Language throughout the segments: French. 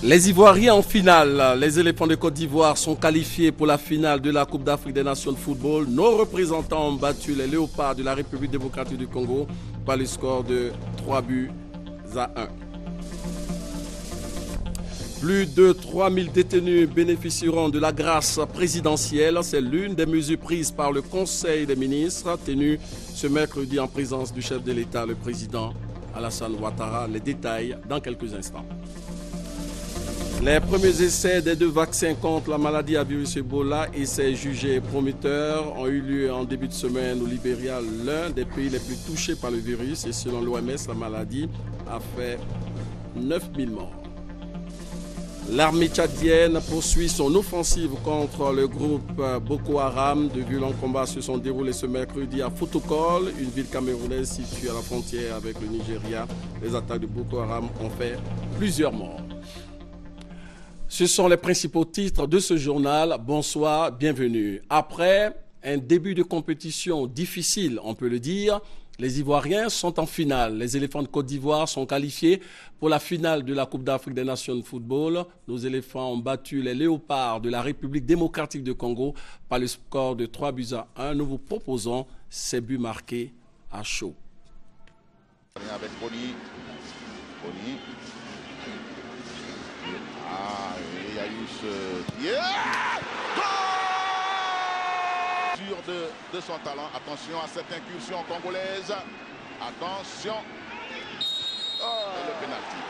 Les Ivoiriens en finale. Les éléphants de Côte d'Ivoire sont qualifiés pour la finale de la Coupe d'Afrique des Nations de football. Nos représentants ont battu les léopards de la République démocratique du Congo par le score de 3-1. Plus de 3000 détenus bénéficieront de la grâce présidentielle. C'est l'une des mesures prises par le Conseil des ministres tenu ce mercredi en présence du chef de l'État, le président Alassane Ouattara. Les détails dans quelques instants. Les premiers essais des 2 vaccins contre la maladie à virus Ebola, essais jugés prometteurs, ont eu lieu en début de semaine au Libéria, l'un des pays les plus touchés par le virus. Et selon l'OMS, la maladie a fait 9000 morts. L'armée tchadienne poursuit son offensive contre le groupe Boko Haram. De violents combats se sont déroulés ce mercredi à Fotokol, une ville camerounaise située à la frontière avec le Nigeria. Les attaques de Boko Haram ont fait plusieurs morts. Ce sont les principaux titres de ce journal. Bonsoir, bienvenue. Après un début de compétition difficile, on peut le dire, les Ivoiriens sont en finale. Les éléphants de Côte d'Ivoire sont qualifiés pour la finale de la Coupe d'Afrique des Nations de football. Nos éléphants ont battu les léopards de la République démocratique du Congo par le score de 3-1. Nous vous proposons ces buts marqués à chaud. Avec Boni. Ah, il y a eu ce... Yeah! Sûr de son talent. Attention à cette incursion congolaise. Attention. Et le pénalty.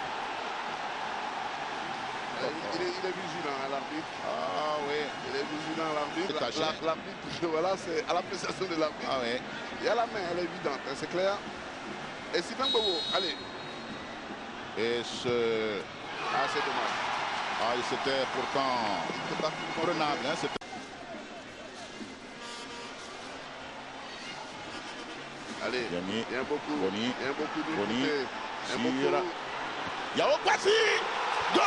Il est vigilant à l'arbitre. Ah oui. Il est vigilant à l'arbitre. L'arbitre, voilà, c'est à l'appréciation de l'arbitre. Ah oui. Il y a la main, elle est évidente, hein, c'est clair. Et Sylvain Bobo, allez. Et ce... Ah, c'est dommage. Ah, c'était pourtant prenable. Hein, allez, il y a beaucoup. Boni. Il y a beaucoup de Boni. côté. Yao Kwasi. Goal!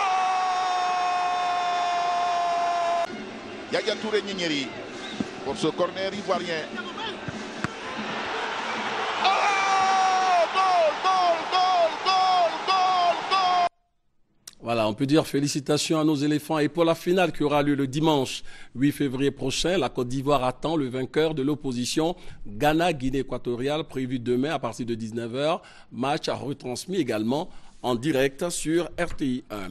Yaya Touré Nigneri pour ce corner ivoirien. Voilà, on peut dire félicitations à nos éléphants. Et pour la finale qui aura lieu le dimanche 8 février prochain, la Côte d'Ivoire attend le vainqueur de l'opposition Ghana-Guinée équatoriale, prévu demain à partir de 19h. Match retransmis également en direct sur RTI 1.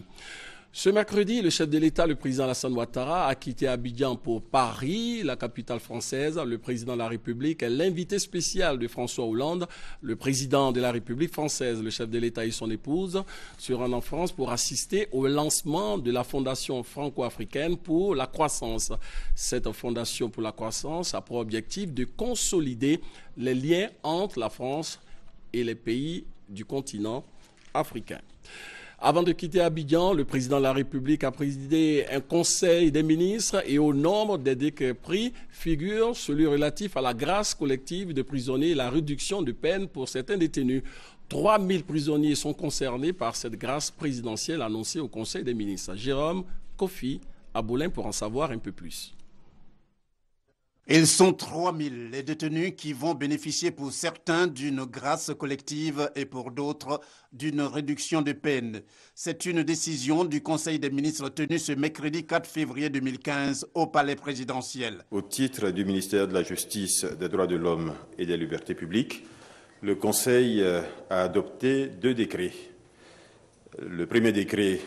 Ce mercredi, le chef de l'État, le président Alassane Ouattara, a quitté Abidjan pour Paris, la capitale française. Le président de la République est l'invité spécial de François Hollande. Le président de la République française, le chef de l'État et son épouse se rendent en France pour assister au lancement de la Fondation franco-africaine pour la croissance. Cette Fondation pour la croissance a pour objectif de consolider les liens entre la France et les pays du continent africain. Avant de quitter Abidjan, le président de la République a présidé un conseil des ministres et au nombre des décrets pris figure celui relatif à la grâce collective de prisonniers et la réduction de peine pour certains détenus. 3000 prisonniers sont concernés par cette grâce présidentielle annoncée au conseil des ministres. Jérôme Kofi Aboulin pour en savoir un peu plus. Ils sont 3000 les détenus qui vont bénéficier pour certains d'une grâce collective et pour d'autres d'une réduction de peine. C'est une décision du Conseil des ministres tenue ce mercredi 4 février 2015 au Palais présidentiel. Au titre du ministère de la Justice, des Droits de l'Homme et des Libertés publiques, le Conseil a adopté 2 décrets. Le premier décret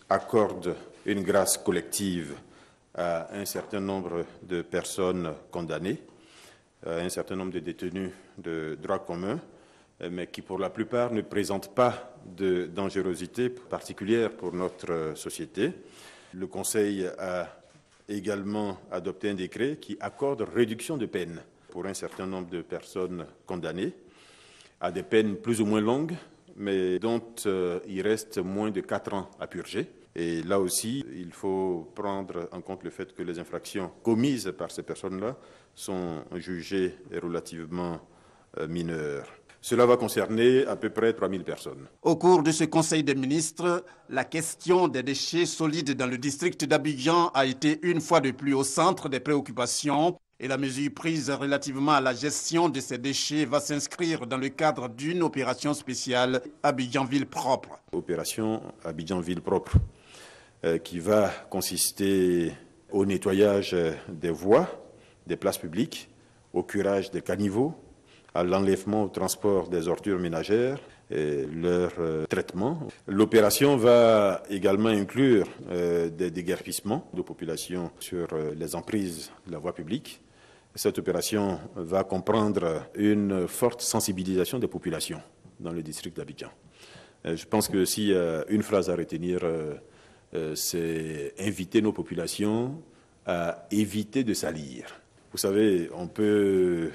accorde une grâce collective à un certain nombre de personnes condamnées, à un certain nombre de détenus de droit commun, mais qui pour la plupart ne présentent pas de dangerosité particulière pour notre société. Le Conseil a également adopté un décret qui accorde réduction de peine pour un certain nombre de personnes condamnées à des peines plus ou moins longues, mais dont il reste moins de 4 ans à purger. Et là aussi, il faut prendre en compte le fait que les infractions commises par ces personnes-là sont jugées relativement mineures. Cela va concerner à peu près 3000 personnes. Au cours de ce Conseil des ministres, la question des déchets solides dans le district d'Abidjan a été une fois de plus au centre des préoccupations. Et la mesure prise relativement à la gestion de ces déchets va s'inscrire dans le cadre d'une opération spéciale Abidjan Ville Propre. Opération Abidjan Ville Propre. qui va consister au nettoyage des voies, des places publiques, au curage des caniveaux, à l'enlèvement au transport des ordures ménagères et leur traitement. L'opération va également inclure des déguerpissements de population sur les emprises de la voie publique. Cette opération va comprendre une forte sensibilisation des populations dans le district d'Abidjan. Je pense que s'il y a une phrase à retenir, c'est inviter nos populations à éviter de salir. Vous savez, on peut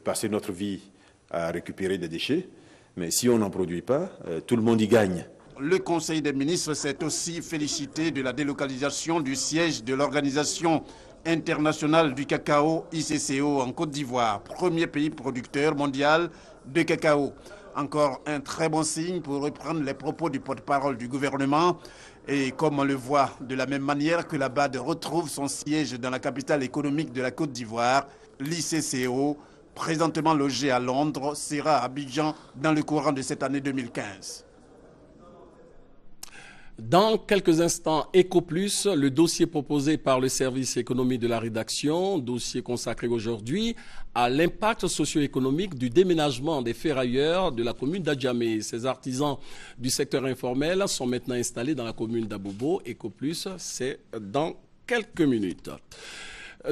passer notre vie à récupérer des déchets, mais si on n'en produit pas, tout le monde y gagne. Le Conseil des ministres s'est aussi félicité de la délocalisation du siège de l'Organisation internationale du cacao ICCO en Côte d'Ivoire, premier pays producteur mondial de cacao. Encore un très bon signe pour reprendre les propos du porte-parole du gouvernement. Et comme on le voit de la même manière que la BAD retrouve son siège dans la capitale économique de la Côte d'Ivoire, l'ICCO, présentement logé à Londres, sera à Abidjan dans le courant de cette année 2015. Dans quelques instants, EcoPlus, le dossier proposé par le service économique de la rédaction, dossier consacré aujourd'hui à l'impact socio-économique du déménagement des ferrailleurs de la commune d'Adjamé. Ces artisans du secteur informel sont maintenant installés dans la commune d'Abobo. EcoPlus, c'est dans quelques minutes.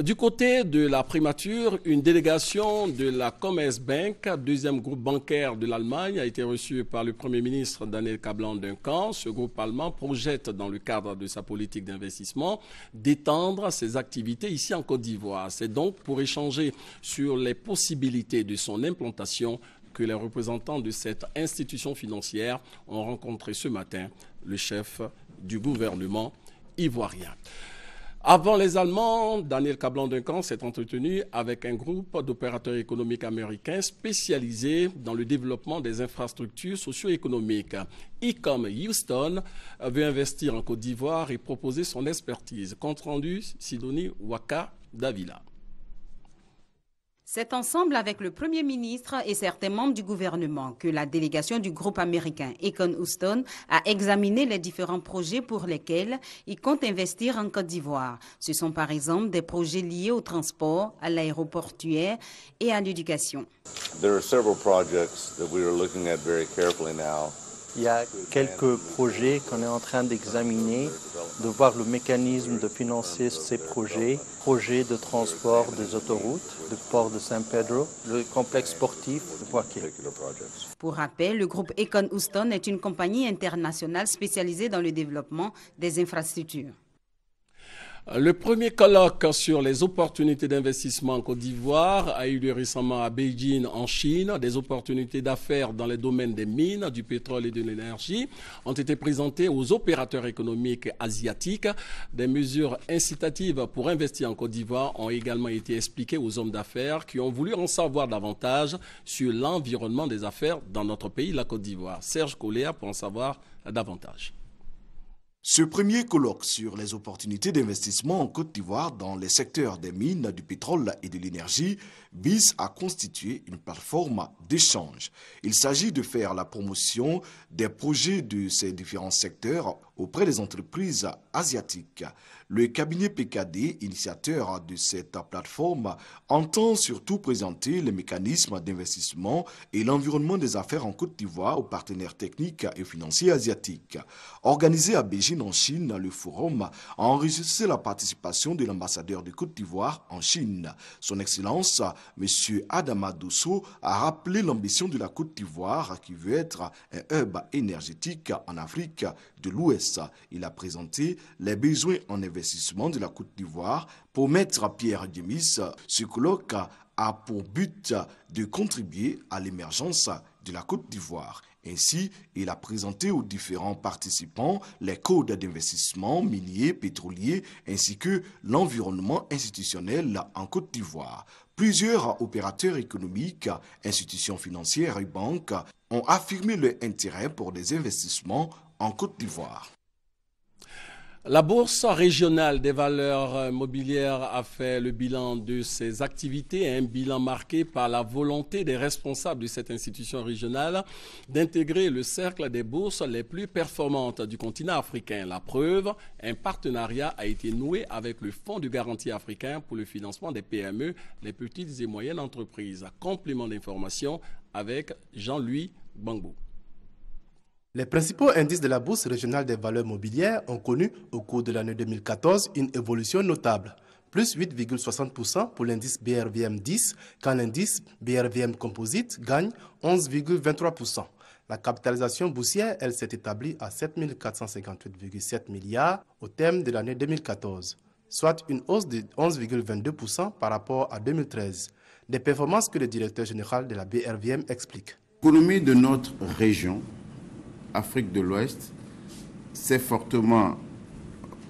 Du côté de la primature, une délégation de la Commerzbank, deuxième groupe bancaire de l'Allemagne, a été reçue par le Premier ministre Daniel Kablan-Duncan. Ce groupe allemand projette, dans le cadre de sa politique d'investissement, d'étendre ses activités ici en Côte d'Ivoire. C'est donc pour échanger sur les possibilités de son implantation que les représentants de cette institution financière ont rencontré ce matin le chef du gouvernement ivoirien. Avant les Allemands, Daniel Kablan-Duncan s'est entretenu avec un groupe d'opérateurs économiques américains spécialisés dans le développement des infrastructures socio-économiques. Ecom Houston veut investir en Côte d'Ivoire et proposer son expertise. Compte rendu, Sidonie Waka Davila. C'est ensemble avec le Premier ministre et certains membres du gouvernement que la délégation du groupe américain Econ Houston a examiné les différents projets pour lesquels il compte investir en Côte d'Ivoire. Ce sont par exemple des projets liés au transport, à l'aéroportuaire et à l'éducation. Il y a quelques projets qu'on est en train d'examiner, de voir le mécanisme de financer ces projets. Projets de transport des autoroutes, le port de San Pedro, le complexe sportif de Poitiers. Pour rappel, le groupe Econ Houston est une compagnie internationale spécialisée dans le développement des infrastructures. Le premier colloque sur les opportunités d'investissement en Côte d'Ivoire a eu lieu récemment à Beijing, en Chine. Des opportunités d'affaires dans les domaines des mines, du pétrole et de l'énergie ont été présentées aux opérateurs économiques asiatiques. Des mesures incitatives pour investir en Côte d'Ivoire ont également été expliquées aux hommes d'affaires qui ont voulu en savoir davantage sur l'environnement des affaires dans notre pays, la Côte d'Ivoire. Serge Collier pour en savoir davantage. Ce premier colloque sur les opportunités d'investissement en Côte d'Ivoire dans les secteurs des mines, du pétrole et de l'énergie vise à constituer une plateforme d'échange. Il s'agit de faire la promotion des projets de ces différents secteurs auprès des entreprises asiatiques. Le cabinet PKD, initiateur de cette plateforme, entend surtout présenter les mécanismes d'investissement et l'environnement des affaires en Côte d'Ivoire aux partenaires techniques et financiers asiatiques. Organisé à Beijing en Chine, le forum a enregistré la participation de l'ambassadeur de Côte d'Ivoire en Chine. Son Excellence, M. Adama Dosso, a rappelé l'ambition de la Côte d'Ivoire qui veut être un hub énergétique en Afrique de l'Ouest. Il a présenté les besoins en investissement de la Côte d'Ivoire pour Maître Pierre Demis. Ce colloque a pour but de contribuer à l'émergence de la Côte d'Ivoire. Ainsi, il a présenté aux différents participants les codes d'investissement minier, pétrolier, ainsi que l'environnement institutionnel en Côte d'Ivoire. Plusieurs opérateurs économiques, institutions financières et banques ont affirmé leur intérêt pour des investissements en Côte d'Ivoire. La Bourse régionale des valeurs mobilières a fait le bilan de ses activités, un bilan marqué par la volonté des responsables de cette institution régionale d'intégrer le cercle des bourses les plus performantes du continent africain. La preuve, un partenariat a été noué avec le Fonds de garantie africain pour le financement des PME, les petites et moyennes entreprises. Complément d'information avec Jean-Louis Bangbo. Les principaux indices de la Bourse régionale des valeurs mobilières ont connu au cours de l'année 2014 une évolution notable. Plus 8,60% pour l'indice BRVM 10, quand l'indice BRVM Composite gagne 11,23%. La capitalisation boursière, elle, s'est établie à 7 458,7 milliards au terme de l'année 2014, soit une hausse de 11,22% par rapport à 2013. Des performances que le directeur général de la BRVM explique. L'économie de notre région, Afrique de l'Ouest, s'est fortement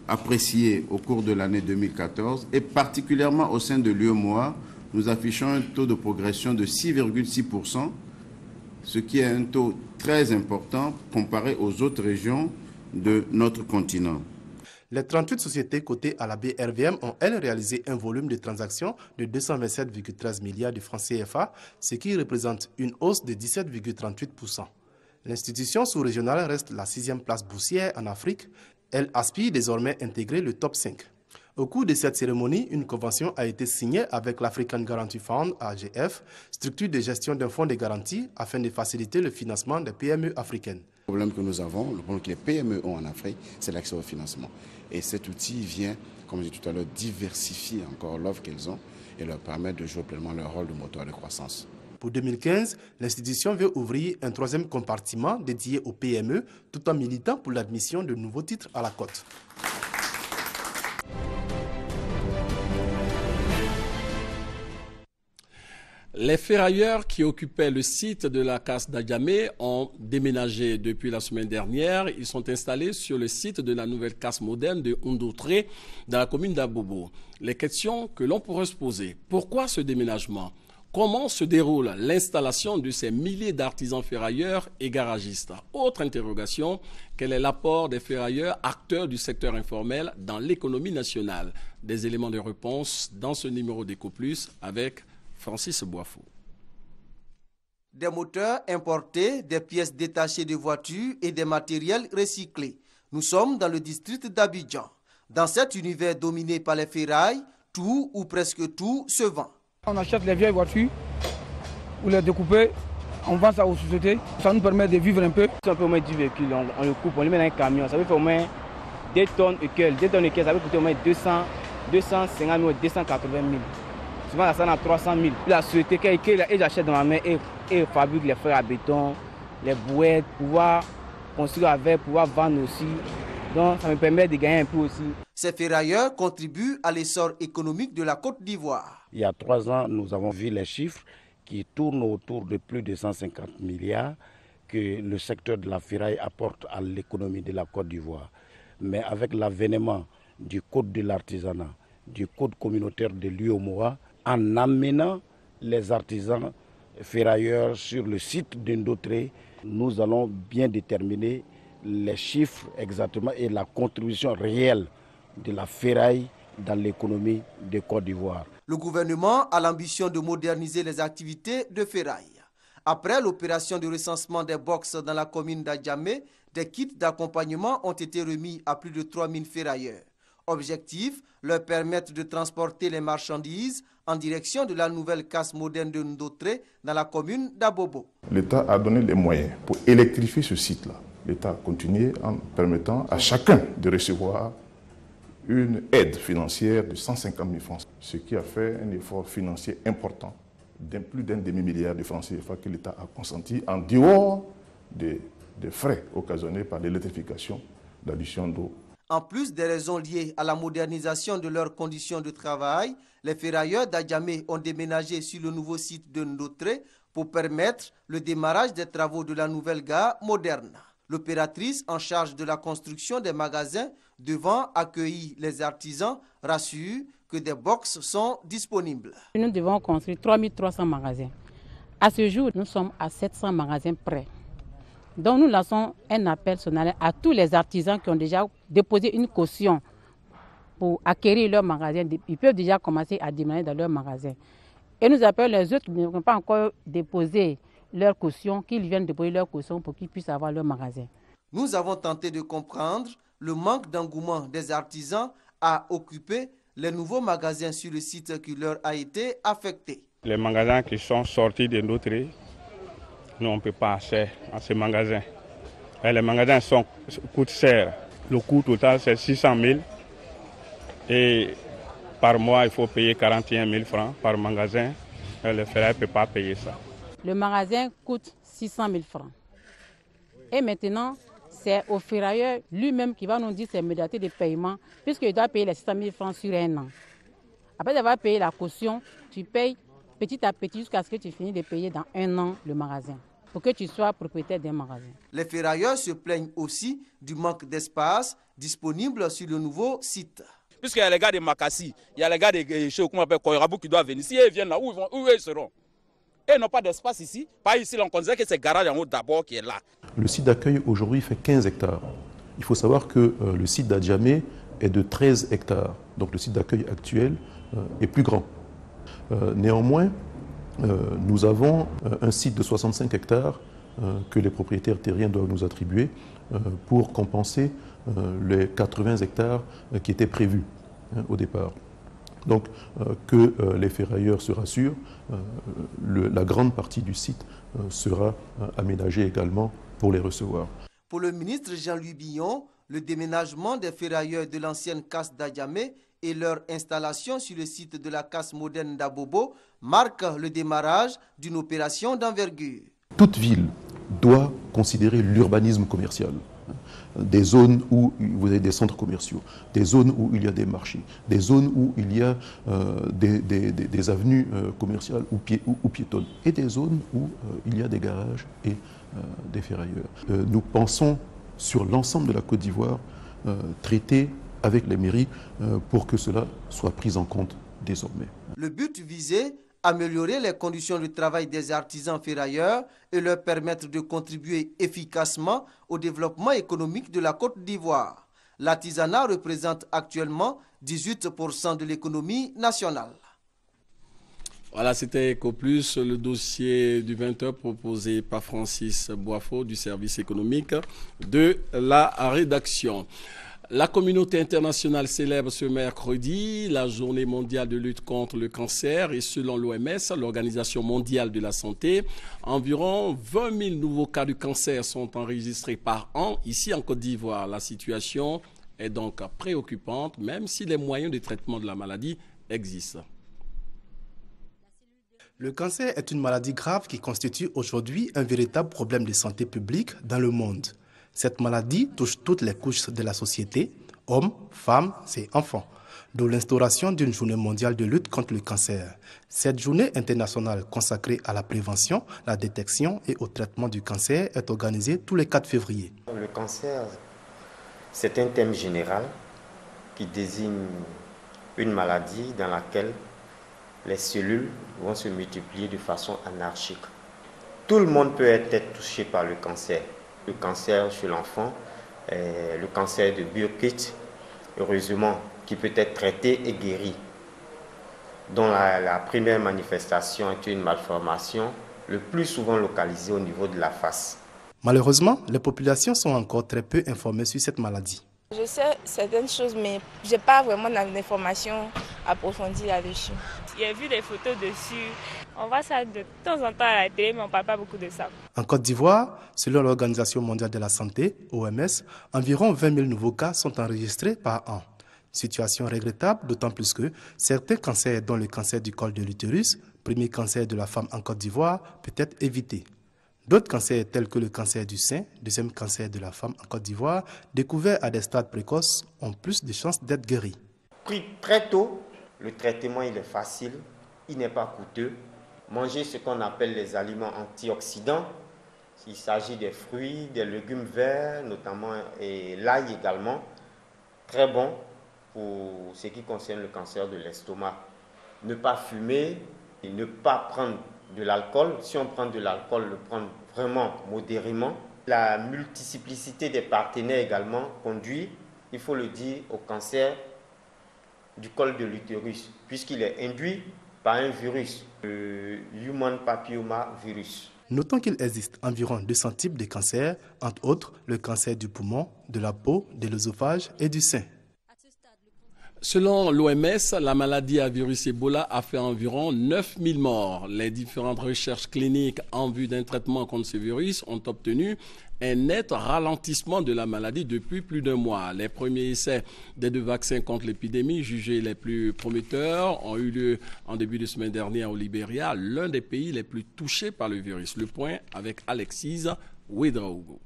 appréciée au cours de l'année 2014 et particulièrement au sein de l'UEMOA, nous affichons un taux de progression de 6,6%, ce qui est un taux très important comparé aux autres régions de notre continent. Les 38 sociétés cotées à la BRVM ont, elles, réalisé un volume de transactions de 227,13 milliards de francs CFA, ce qui représente une hausse de 17,38%. L'institution sous-régionale reste la 6e place boursière en Afrique. Elle aspire désormais à intégrer le top 5. Au cours de cette cérémonie, une convention a été signée avec l'African Guarantee Fund, AGF, structure de gestion d'un fonds de garantie afin de faciliter le financement des PME africaines. Le problème que nous avons, le problème que les PME ont en Afrique, c'est l'accès au financement. Et cet outil vient, comme je disais tout à l'heure, diversifier encore l'offre qu'elles ont et leur permettre de jouer pleinement leur rôle de moteur de croissance. Pour 2015, l'institution veut ouvrir un 3e compartiment dédié aux PME tout en militant pour l'admission de nouveaux titres à la cote. Les ferrailleurs qui occupaient le site de la casse d'Adjamé ont déménagé depuis la semaine dernière. Ils sont installés sur le site de la nouvelle casse moderne de Ndoutré dans la commune d'Abobo. Les questions que l'on pourrait se poser. Pourquoi ce déménagement ? Comment se déroule l'installation de ces milliers d'artisans ferrailleurs et garagistes? Autre interrogation, quel est l'apport des ferrailleurs acteurs du secteur informel dans l'économie nationale? Des éléments de réponse dans ce numéro d'EcoPlus avec Francis Boifou. Des moteurs importés, des pièces détachées de voitures et des matériels recyclés. Nous sommes dans le district d'Abidjan. Dans cet univers dominé par les ferrailles, tout ou presque tout se vend. On achète les vieilles voitures ou les découper, on vend ça aux sociétés. Ça nous permet de vivre un peu. Si on peut au moins 10 véhicules, on le coupe, on le met dans un camion. Ça veut faire au moins 2 tonnes de quel. 2 tonnes de quel, ça veut coûter au moins 250 000 ou 280 000. Souvent, ça en a 300 000. La société qu'ils achètent dans ma main et fabriquent les fers à béton, les bouettes, pouvoir construire avec, pouvoir vendre aussi. Donc, ça me permet de gagner un peu aussi. Ces ferrailleurs contribuent à l'essor économique de la Côte d'Ivoire. Il y a 3 ans, nous avons vu les chiffres qui tournent autour de plus de 150 milliards que le secteur de la ferraille apporte à l'économie de la Côte d'Ivoire. Mais avec l'avènement du code de l'artisanat, du code communautaire de l'UEMOA, en amenant les artisans ferrailleurs sur le site d'Ndoutré, nous allons bien déterminer les chiffres exactement et la contribution réelle de la ferraille dans l'économie de Côte d'Ivoire. Le gouvernement a l'ambition de moderniser les activités de ferraille. Après l'opération de recensement des box dans la commune d'Adjamé, des kits d'accompagnement ont été remis à plus de 3000 ferrailleurs. Objectif, leur permettre de transporter les marchandises en direction de la nouvelle casse moderne de Ndoutré dans la commune d'Abobo. L'État a donné les moyens pour électrifier ce site-là. L'État a continué en permettant à chacun de recevoir une aide financière de 150 000 francs, ce qui a fait un effort financier important de plus d'un demi-milliard de francs CFA que l'État a consenti en dehors des frais occasionnés par l'électrification, l'addition d'eau. En plus des raisons liées à la modernisation de leurs conditions de travail, les ferrailleurs d'Adjamé ont déménagé sur le nouveau site de Ndoutré pour permettre le démarrage des travaux de la nouvelle gare moderne. L'opératrice en charge de la construction des magasins devant accueillir les artisans rassure que des box sont disponibles. Nous devons construire 3300 magasins. À ce jour, nous sommes à 700 magasins prêts. Donc nous lançons un appel solennel à tous les artisans qui ont déjà déposé une caution pour acquérir leur magasin. Ils peuvent déjà commencer à démarrer dans leur magasin. Et nous appelons les autres qui n'ont pas encore déposé leur caution, qu'ils viennent déposer leur caution pour qu'ils puissent avoir leur magasin. Nous avons tenté de comprendre le manque d'engouement des artisans à occuper les nouveaux magasins sur le site qui leur a été affecté. Les magasins qui sont sortis de notre île, nous on ne peut pas accéder à ces magasins. Et les magasins coûtent cher. Le coût total c'est 600 000 et par mois il faut payer 41 000 francs par magasin. Et le ferraille ne peut pas payer ça. Le magasin coûte 600 000 francs. Et maintenant, c'est au ferrailleur lui-même qui va nous dire ses modalités de paiement, puisqu'il doit payer les 600 000 francs sur un an. Après avoir payé la caution, tu payes petit à petit jusqu'à ce que tu finisses de payer dans un an le magasin, pour que tu sois propriétaire d'un magasin. Les ferrailleurs se plaignent aussi du manque d'espace disponible sur le nouveau site. Puisqu'il y a les gars de Makassi, il y a les gars de chez Koyrabou qui doivent venir. Si ils viennent là, où ils seront? Et ils n'ont pas d'espace ici. Pas ici, on considère que c'est le garage en haut d'abord qui est là. Le site d'accueil aujourd'hui fait 15 hectares. Il faut savoir que le site d'Adjamé est de 13 hectares. Donc le site d'accueil actuel est plus grand. Néanmoins, nous avons un site de 65 hectares que les propriétaires terriens doivent nous attribuer pour compenser les 80 hectares qui étaient prévus au départ. Donc que les ferrailleurs se rassurent, la grande partie du site sera aménagée également pour les recevoir. Pour le ministre Jean-Louis Billon, le déménagement des ferrailleurs de l'ancienne casse d'Adjamé et leur installation sur le site de la casse moderne d'Abobo marque le démarrage d'une opération d'envergure. Toute ville doit considérer l'urbanisme commercial. Des zones où vous avez des centres commerciaux, des zones où il y a des marchés, des zones où il y a des avenues commerciales ou piétonnes, et des zones où il y a des garages et des ferrailleurs. Nous pensons sur l'ensemble de la Côte d'Ivoire traiter avec les mairies pour que cela soit pris en compte désormais. Le but visé, améliorer les conditions de travail des artisans ferrailleurs et leur permettre de contribuer efficacement au développement économique de la Côte d'Ivoire. L'artisanat représente actuellement 18% de l'économie nationale. Voilà, c'était EcoPlus, le dossier du 20h proposé par Francis Boifo du service économique de la rédaction. La communauté internationale célèbre ce mercredi la journée mondiale de lutte contre le cancer et selon l'OMS, l'Organisation mondiale de la santé, environ 20 000 nouveaux cas de cancer sont enregistrés par an ici en Côte d'Ivoire. La situation est donc préoccupante, même si les moyens de traitement de la maladie existent. Le cancer est une maladie grave qui constitue aujourd'hui un véritable problème de santé publique dans le monde. Cette maladie touche toutes les couches de la société, hommes, femmes et enfants, d'où l'instauration d'une journée mondiale de lutte contre le cancer. Cette journée internationale consacrée à la prévention, la détection et au traitement du cancer est organisée tous les 4 février. Le cancer, c'est un thème général qui désigne une maladie dans laquelle les cellules vont se multiplier de façon anarchique. Tout le monde peut être touché par le cancer. Le cancer chez l'enfant, le cancer de Burkitt, heureusement, qui peut être traité et guéri, dont la première manifestation est une malformation, le plus souvent localisée au niveau de la face. Malheureusement, les populations sont encore très peu informées sur cette maladie. Je sais certaines choses, mais je n'ai pas vraiment d'informations approfondies là-dessus. J'ai vu des photos dessus. On voit ça de temps en temps à la télé, mais on ne parle pas beaucoup de ça. En Côte d'Ivoire, selon l'Organisation mondiale de la santé, OMS, environ 20 000 nouveaux cas sont enregistrés par an. Situation regrettable, d'autant plus que certains cancers, dont le cancer du col de l'utérus, premier cancer de la femme en Côte d'Ivoire, peut être évité. D'autres cancers tels que le cancer du sein, deuxième cancer de la femme en Côte d'Ivoire, découverts à des stades précoces, ont plus de chances d'être guéris. Pris très tôt, le traitement il est facile, il n'est pas coûteux. Manger ce qu'on appelle les aliments antioxydants, il s'agit des fruits, des légumes verts, notamment, et l'ail également, très bon pour ce qui concerne le cancer de l'estomac. Ne pas fumer et ne pas prendre de l'alcool. Si on prend de l'alcool, le prendre vraiment modérément. La multiplicité des partenaires également conduit, il faut le dire, au cancer du col de l'utérus, puisqu'il est induit par un virus, le Human Papilloma virus. Notons qu'il existe environ 200 types de cancers, entre autres le cancer du poumon, de la peau, de l'œsophage et du sein. Selon l'OMS, la maladie à virus Ebola a fait environ 9000 morts. Les différentes recherches cliniques en vue d'un traitement contre ce virus ont obtenu un net ralentissement de la maladie depuis plus d'un mois. Les premiers essais des 2 vaccins contre l'épidémie, jugés les plus prometteurs, ont eu lieu en début de semaine dernière au Libéria, l'un des pays les plus touchés par le virus. Le point avec Alexis Ouedraogo.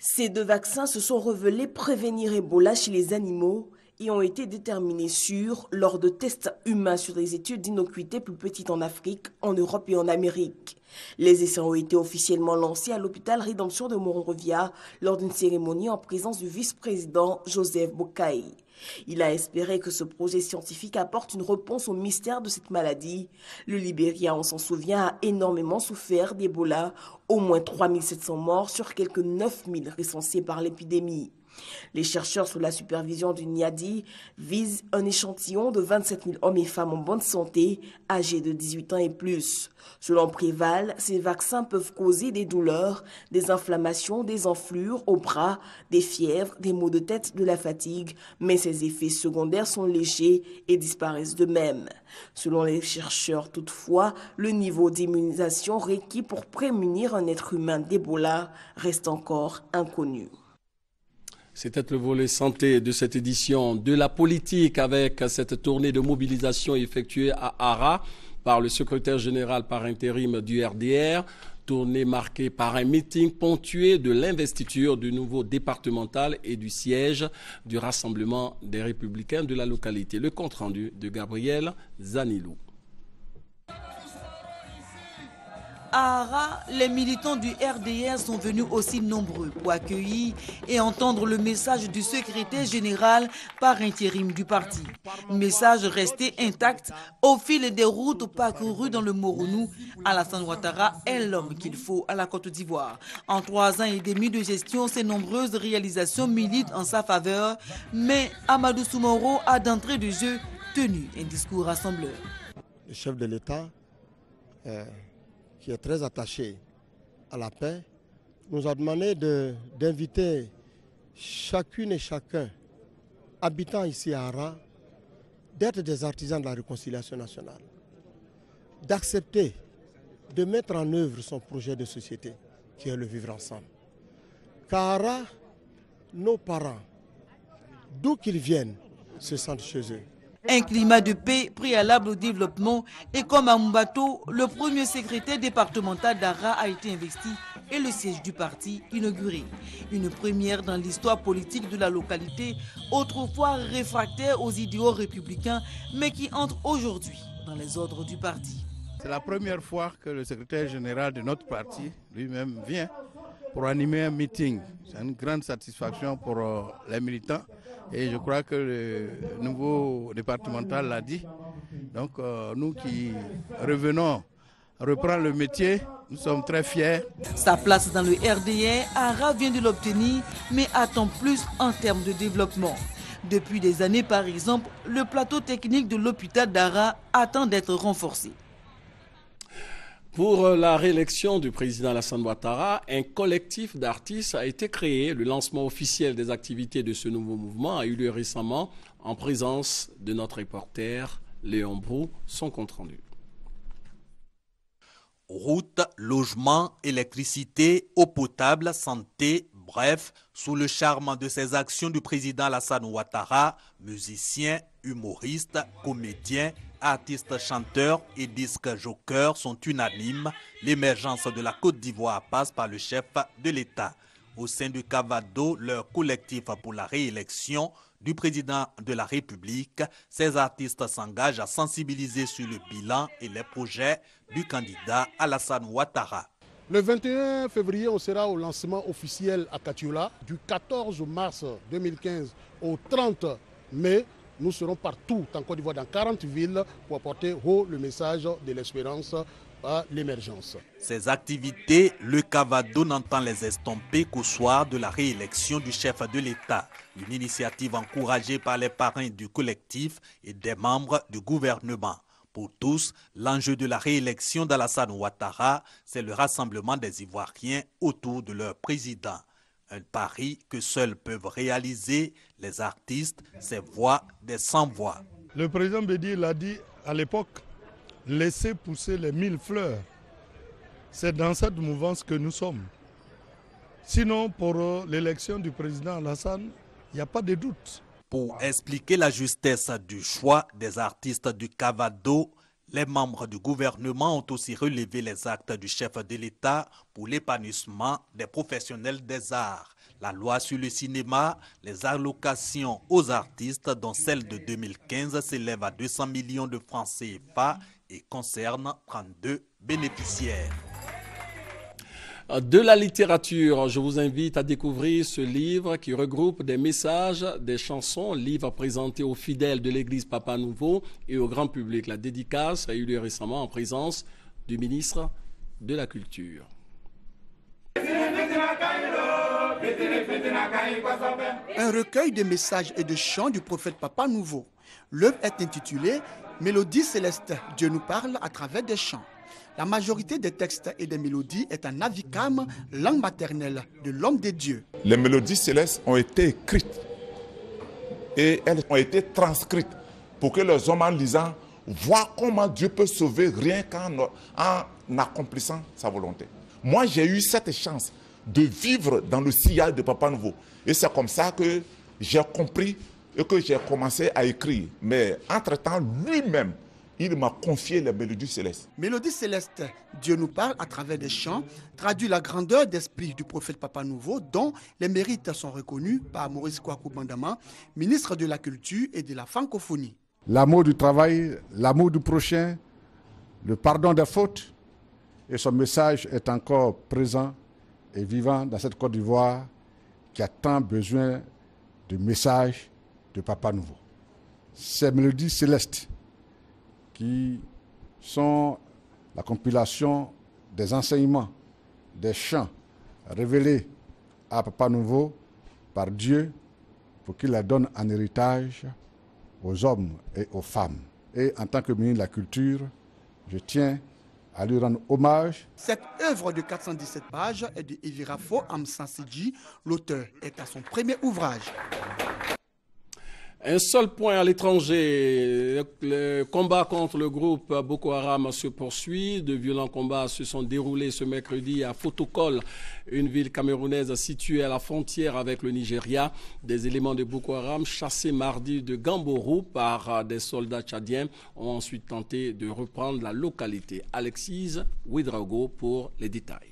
Ces 2 vaccins se sont révélés prévenir Ebola chez les animaux et ont été déterminés sûrs lors de tests humains sur des études d'innocuité plus petites en Afrique, en Europe et en Amérique. Les essais ont été officiellement lancés à l'hôpital Rédemption de Monrovia lors d'une cérémonie en présence du vice-président Joseph Boakai. Il a espéré que ce projet scientifique apporte une réponse au mystère de cette maladie. Le Libéria, on s'en souvient, a énormément souffert d'Ebola, au moins 3700 morts sur quelques 9000 recensés par l'épidémie. Les chercheurs sous la supervision du NIADI visent un échantillon de 27 000 hommes et femmes en bonne santé, âgés de 18 ans et plus. Selon Préval, ces vaccins peuvent causer des douleurs, des inflammations, des enflures au bras, des fièvres, des maux de tête, de la fatigue, mais ces effets secondaires sont légers et disparaissent d'eux-mêmes. Selon les chercheurs, toutefois, le niveau d'immunisation requis pour prémunir un être humain d'Ebola reste encore inconnu. C'était le volet santé de cette édition de la politique avec cette tournée de mobilisation effectuée à Ara par le secrétaire général par intérim du RDR. Tournée marquée par un meeting ponctué de l'investiture du nouveau départemental et du siège du Rassemblement des Républicains de la localité. Le compte-rendu de Gabriel Zanilou. À Ara, les militants du RDR sont venus aussi nombreux pour accueillir et entendre le message du secrétaire général par intérim du parti. Message resté intact au fil des routes parcourues dans le Moronou. Alassane Ouattara est l'homme qu'il faut à la Côte d'Ivoire. En 3 ans et demi de gestion, ses nombreuses réalisations militent en sa faveur, mais Amadou Soumaoro a d'entrée de jeu tenu un discours rassembleur. Le chef de l'État qui est très attaché à la paix, nous a demandé d'inviter chacune et chacun, habitant ici à Ara, d'être des artisans de la réconciliation nationale, d'accepter de mettre en œuvre son projet de société, qui est le vivre ensemble. Car à Ara, nos parents, d'où qu'ils viennent, se sentent chez eux. Un climat de paix préalable au développement et comme à Mbato, le premier secrétaire départemental d'Ara a été investi et le siège du parti inauguré. Une première dans l'histoire politique de la localité, autrefois réfractaire aux idéaux républicains, mais qui entre aujourd'hui dans les ordres du parti. C'est la première fois que le secrétaire général de notre parti lui-même vient pour animer un meeting. C'est une grande satisfaction pour les militants. Et je crois que le nouveau départemental l'a dit. Donc nous qui revenons reprendre le métier, nous sommes très fiers. Sa place dans le RDR, Ara vient de l'obtenir, mais attend plus en termes de développement. Depuis des années, par exemple, le plateau technique de l'hôpital d'Ara attend d'être renforcé. Pour la réélection du président Alassane Ouattara, un collectif d'artistes a été créé. Le lancement officiel des activités de ce nouveau mouvement a eu lieu récemment en présence de notre reporter Léon Brou. Son compte rendu. Route, logement, électricité, eau potable, santé, bref, sous le charme de ces actions du président Alassane Ouattara, musiciens, humoristes, comédiens, artistes, chanteurs et disques jokers sont unanimes. L'émergence de la Côte d'Ivoire passe par le chef de l'État. Au sein du Cavado, leur collectif pour la réélection du président de la République, ces artistes s'engagent à sensibiliser sur le bilan et les projets du candidat Alassane Ouattara. Le 21 février, on sera au lancement officiel à Katiola. Du 14 mars 2015 au 30 mai, nous serons partout en Côte d'Ivoire, dans 40 villes, pour apporter haut le message de l'espérance à l'émergence. Ces activités, le Cavado n'entend les estomper qu'au soir de la réélection du chef de l'État. Une initiative encouragée par les parrains du collectif et des membres du gouvernement. Pour tous, l'enjeu de la réélection d'Alassane Ouattara, c'est le rassemblement des Ivoiriens autour de leur président. Un pari que seuls peuvent réaliser les artistes, ces voix des sans-voix. Le président Bédi l'a dit à l'époque, laissez pousser les 1000 fleurs. C'est dans cette mouvance que nous sommes. Sinon, pour l'élection du président Alassane, il n'y a pas de doute. Pour expliquer la justesse du choix des artistes du Cavado, les membres du gouvernement ont aussi relevé les actes du chef de l'État pour l'épanouissement des professionnels des arts. La loi sur le cinéma, les allocations aux artistes, dont celle de 2015, s'élève à 200 millions de francs CFA et concerne 32 bénéficiaires. De la littérature, je vous invite à découvrir ce livre qui regroupe des messages, des chansons, livre présenté aux fidèles de l'église Papa Nouveau et au grand public. La dédicace a eu lieu récemment en présence du ministre de la Culture. Un recueil de messages et de chants du prophète Papa Nouveau. L'œuvre est intitulée « Mélodie céleste, Dieu nous parle à travers des chants ». La majorité des textes et des mélodies est en avikam, langue maternelle de l'homme de Dieu. Les mélodies célestes ont été écrites et elles ont été transcrites pour que les hommes en lisant voient comment Dieu peut sauver rien qu'en accomplissant sa volonté. Moi, j'ai eu cette chance de vivre dans le sillage de Papa Nouveau. Et c'est comme ça que j'ai compris et que j'ai commencé à écrire. Mais entre-temps, lui-même, il m'a confié les mélodies célestes. Mélodie céleste, Dieu nous parle à travers des chants, traduit la grandeur d'esprit du prophète Papa Nouveau, dont les mérites sont reconnus par Maurice Kouakou Bandama, ministre de la Culture et de la Francophonie. L'amour du travail, l'amour du prochain, le pardon des fautes, et son message est encore présent et vivant dans cette Côte d'Ivoire qui a tant besoin de messages de Papa Nouveau. Ces mélodies célestes qui sont la compilation des enseignements, des chants révélés à Papa Nouveau par Dieu pour qu'il la donne en héritage aux hommes et aux femmes. Et en tant que ministre de la Culture, je tiens à lui rendre hommage. Cette œuvre de 417 pages est de Ivirafo Amsansidji. L'auteur est à son premier ouvrage. Un seul point à l'étranger, le combat contre le groupe Boko Haram se poursuit. De violents combats se sont déroulés ce mercredi à Fotokol, une ville camerounaise située à la frontière avec le Nigeria. Des éléments de Boko Haram chassés mardi de Gamborou par des soldats tchadiens ont ensuite tenté de reprendre la localité. Alexis Ouedraogo pour les détails.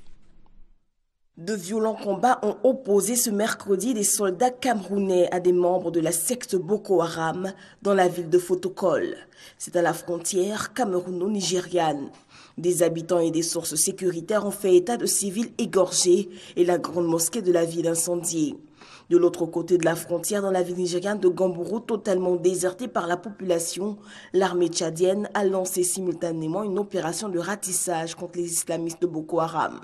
De violents combats ont opposé ce mercredi des soldats camerounais à des membres de la secte Boko Haram dans la ville de Fotokol. C'est à la frontière camerouno-nigériane. Des habitants et des sources sécuritaires ont fait état de civils égorgés et la grande mosquée de la ville incendiée. De l'autre côté de la frontière, dans la ville nigériane de Gamborou, totalement désertée par la population, l'armée tchadienne a lancé simultanément une opération de ratissage contre les islamistes de Boko Haram.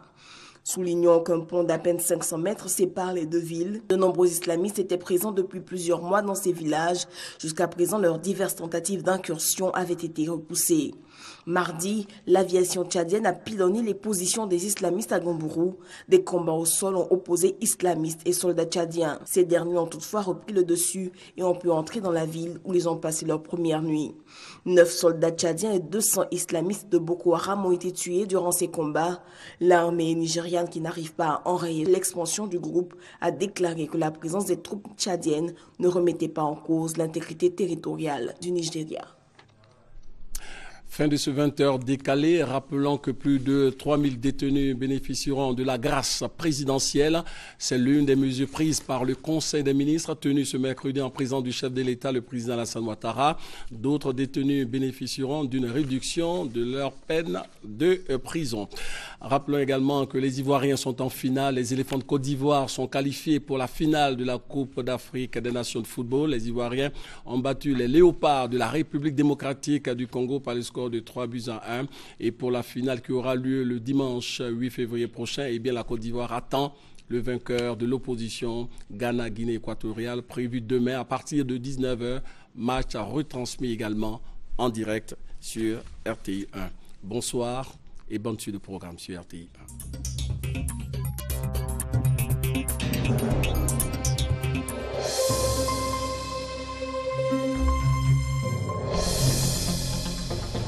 Soulignant qu'un pont d'à peine 500 mètres sépare les deux villes, de nombreux islamistes étaient présents depuis plusieurs mois dans ces villages. Jusqu'à présent, leurs diverses tentatives d'incursion avaient été repoussées. Mardi, l'aviation tchadienne a pilonné les positions des islamistes à Gamborou. Des combats au sol ont opposé islamistes et soldats tchadiens. Ces derniers ont toutefois repris le dessus et ont pu entrer dans la ville où ils ont passé leur première nuit. 9 soldats tchadiens et 200 islamistes de Boko Haram ont été tués durant ces combats. L'armée nigériane, qui n'arrive pas à enrayer l'expansion du groupe, a déclaré que la présence des troupes tchadiennes ne remettait pas en cause l'intégrité territoriale du Nigeria. Fin de ce 20h décalé, rappelant que plus de 3000 détenus bénéficieront de la grâce présidentielle. C'est l'une des mesures prises par le Conseil des ministres tenu ce mercredi en présence du chef de l'État, le président Alassane Ouattara. D'autres détenus bénéficieront d'une réduction de leur peine de prison. Rappelons également que les Ivoiriens sont en finale. Les éléphants de Côte d'Ivoire sont qualifiés pour la finale de la Coupe d'Afrique des Nations de football. Les Ivoiriens ont battu les léopards de la République démocratique du Congo par le score score de 3-1. Et pour la finale qui aura lieu le dimanche 8 février prochain, eh bien la Côte d'Ivoire attend le vainqueur de l'opposition Ghana-Guinée équatoriale, prévu demain à partir de 19h. Match retransmis également en direct sur RTI 1. Bonsoir et bonne suite de programme sur RTI 1.